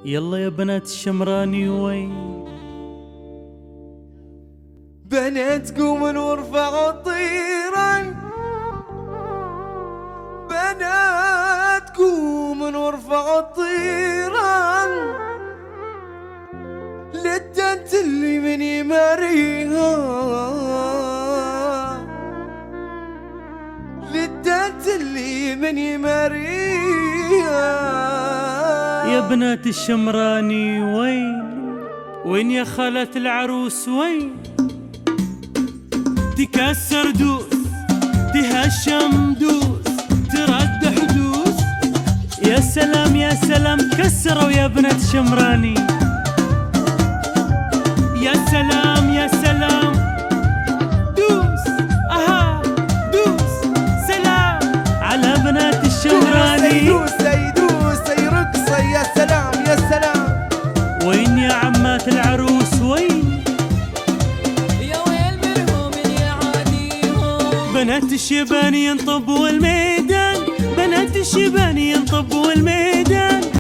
يلا يا بنات الشمراني وين بنات قومن وارفعوا طيرا، بنات قومن وارفعوا طيرا، للدنت اللي من يماريها، للدنت اللي من يماريها. يا بنات الشمراني وين يا خالة العروس وين؟ تكسر دوس تهشم دوس ترد حدوس، يا سلام يا سلام كسروا يا بنات الشمراني، يا سلام يا سلام دوس اها دوس سلام على بنات الشمراني. دوس يدوس يرقص يا سلام يا سلام. وين يا عمات العروس وين؟ يا ويل منهم يا عاديهم، بنات الشيباني ينطبوا الميدان، بنات الشيباني ينطبوا الميدان.